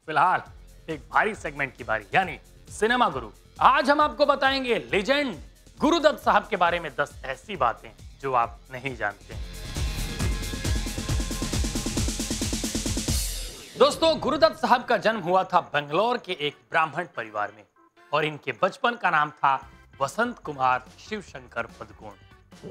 फिलहाल एक भारी सेगमेंट की बारी, यानी सिनेमा गुरु। आज हम आपको बताएंगे लेजेंड गुरुदत्त साहब के बारे में 10 ऐसी बातें जो आप नहीं जानते। दोस्तों, गुरुदत्त साहब का जन्म हुआ था बेंगलोर के एक ब्राह्मण परिवार में और इनके बचपन का नाम था वसंत कुमार शिवशंकर पदुकोण।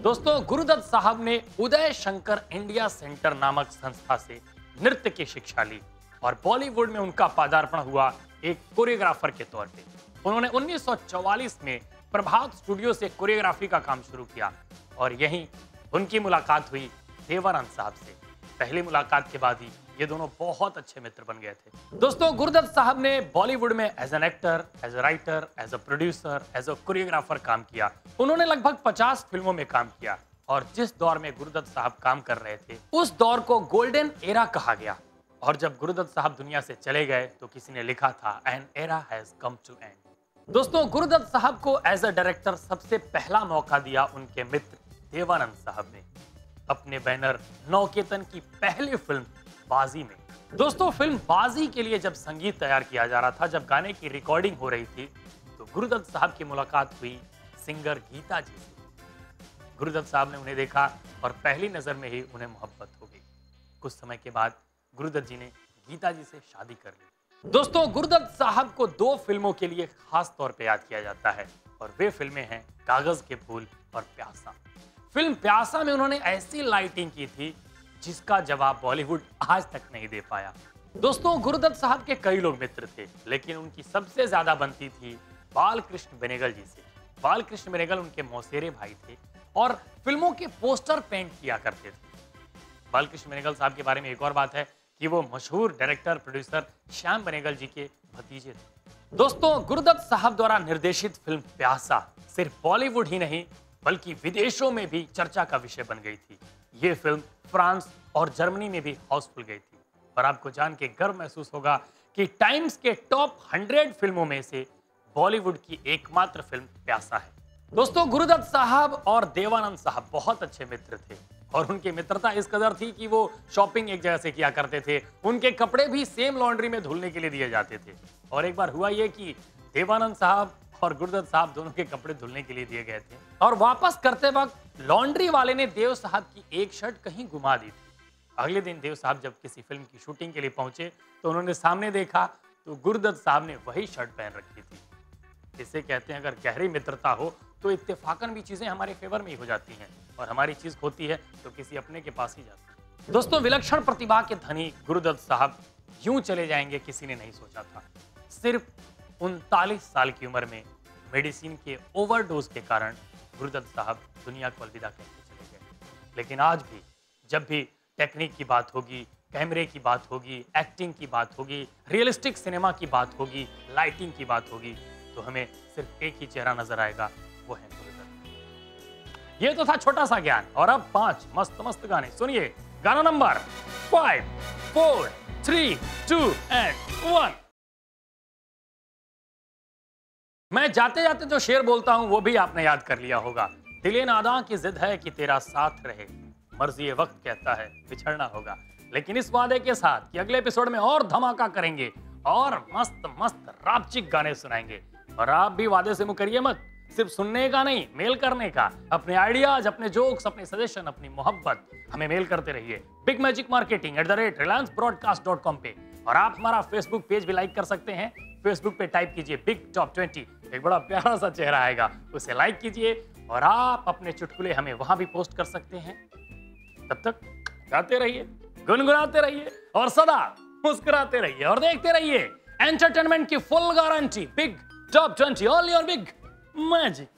दोस्तों, गुरुदत्त साहब ने उदय शंकर इंडिया सेंटर नामक संस्था से नृत्य की शिक्षा ली और बॉलीवुड में उनका पदार्पण हुआ एक कोरियोग्राफर के तौर पे। उन्होंने 1944 में प्रभात स्टूडियो से कोरियोग्राफी का काम शुरू किया और यहीं उनकी मुलाकात हुई देवानंद साहब से। पहली मुलाकात के बाद ही ये दोनों बहुत अच्छे मित्र बन गए थे। दोस्तों, गुरुदत्त साहब ने बॉलीवुड में as an actor, as a writer, as a producer, as a choreographer काम किया। उन्होंने लगभग 50 फिल्मों में काम किया और जिस दौर में गुरुदत्त साहब काम कर रहे थे उस दौर को गोल्डन एरा कहा गया। और जब गुरुदत्त साहब दुनिया से चले गए तो किसी ने लिखा था an era has come to end. दोस्तों, गुरुदत्त साहब को एज अ डायरेक्टर सबसे पहला मौका दिया उनके मित्र देवानंद साहब ने अपने बैनर नौकेतन की पहली फिल्म बाजी में। दोस्तों, फिल्म बाजी के लिए जब संगीत तैयार किया जा रहा था, जब गाने की रिकॉर्डिंग हो रही थी, तो गुरुदत्त साहब की मुलाकात हुई सिंगर गीता जी से। गुरुदत्त साहब ने उन्हें देखा और पहली नजर में ही उन्हें मोहब्बत हो गई। कुछ समय के बाद गुरुदत्त जी ने गीता जी से शादी कर ली। दोस्तों, गुरुदत्त साहब को 2 फिल्मों के लिए खास तौर पे याद किया जाता है और वे फिल्में हैं कागज के फूल और प्यासा। फिल्म प्यासा में उन्होंने ऐसी लाइटिंग की थी जिसका जवाब बॉलीवुड आज तक नहीं दे पाया। दोस्तों, गुरुदत्त साहब के कई लोग मित्र थे, लेकिन उनकी सबसे ज्यादा बनती थी बालकृष्ण बेनेगल जी से। बालकृष्ण बेनेगल उनके मौसेरे भाई थे और फिल्मों के पोस्टर पेंट किया करते थे। बालकृष्ण बेनेगल साहब के बारे में एक और बात है कि वो मशहूर डायरेक्टर प्रोड्यूसर श्याम बेनेगल जी के भतीजे थे। दोस्तों, गुरुदत्त साहब द्वारा निर्देशित फिल्म प्यासा सिर्फ बॉलीवुड ही नहीं बल्कि विदेशों में भी चर्चा का विषय बन गई थी। ये फिल्म फ्रांस और जर्मनी में भी हाउसफुल गई थी और आपको जान के गर्व महसूस होगा कि टाइम्स के टॉप 100 फिल्मों में से बॉलीवुड की एकमात्र फिल्म प्यासा है। दोस्तों, गुरुदत्त साहब और देवानंद साहब बहुत अच्छे मित्र थे और उनकी मित्रता इस कदर थी कि वो शॉपिंग एक जगह से किया करते थे। उनके कपड़े भी सेम लॉन्ड्री में धुलने के लिए दिए जाते थे और एक बार हुआ ये कि देवानंद साहब और गुरुदत्त साहब दोनों के कपड़े धुलने के लिए दिए गए थे और वापस करते वक्त लॉन्ड्री वाले ने देव साहब की एक शर्ट कहीं गुमा दी थी। अगले दिन देव साहब जब किसी फिल्म की शूटिंग के लिए पहुंचे तो उन्होंने सामने देखा तो गुरुदत्त साहब ने वही शर्ट पहन रखी थी। इसे कहते हैं अगर गहरी मित्रता हो तो इत्तेफाकन भी चीजें हमारे फेवर में ही हो जाती हैं और हमारी चीज खोती है तो किसी अपने के पास ही जाती है। दोस्तों, विलक्षण प्रतिभा के धनी गुरुदत्त साहब यूं चले जाएंगे किसी ने नहीं सोचा था। सिर्फ 39 साल की उम्र में मेडिसिन के ओवरडोज के कारण गुरुदत्त साहब दुनिया को अलविदा कहते चले गए। लेकिन आज भी जब भी टेक्निक की बात होगी, कैमरे की बात होगी, एक्टिंग की बात होगी, रियलिस्टिक सिनेमा की बात होगी, लाइटिंग की बात होगी, तो हमें सिर्फ एक ही चेहरा नजर आएगा, वो है गुरुदत्त। ये तो था छोटा सा ज्ञान और अब 5 मस्त मस्त गाने सुनिए। गाना नंबर 5, 4, 3, 2 and 1। मैं जाते जाते जो शेर बोलता हूं वो भी आपने याद कर लिया होगा। दिले नादां की जिद है कि तेरा साथ रहे, मर्जी वक्त कहता है बिछड़ना होगा। लेकिन इस वादे के साथ कि अगले एपिसोड में और धमाका करेंगे और मस्त मस्त रापचिक गाने सुनाएंगे। और आप भी वादे से मुकरिए मत, सिर्फ सुनने का नहीं, मेल करने का। अपने आइडियाज, अपने जोक्स, अपने सजेशन, अपनी मोहब्बत हमें मेल करते रहिए bigmagicmarketing@reliancebroadcast.com पे। और आप हमारा फेसबुक पेज भी लाइक कर सकते हैं। फेसबुक पे टाइप कीजिए बिग टॉप 20, एक बड़ा प्यारा सा चेहरा आएगा, उसे लाइक कीजिए और आप अपने चुटकुले हमें वहां भी पोस्ट कर सकते हैं। तब तक गाते रहिए, गुनगुनाते रहिए और सदा मुस्कुराते रहिए और देखते रहिए एंटरटेनमेंट की full guarantee big top 20 all your big magic.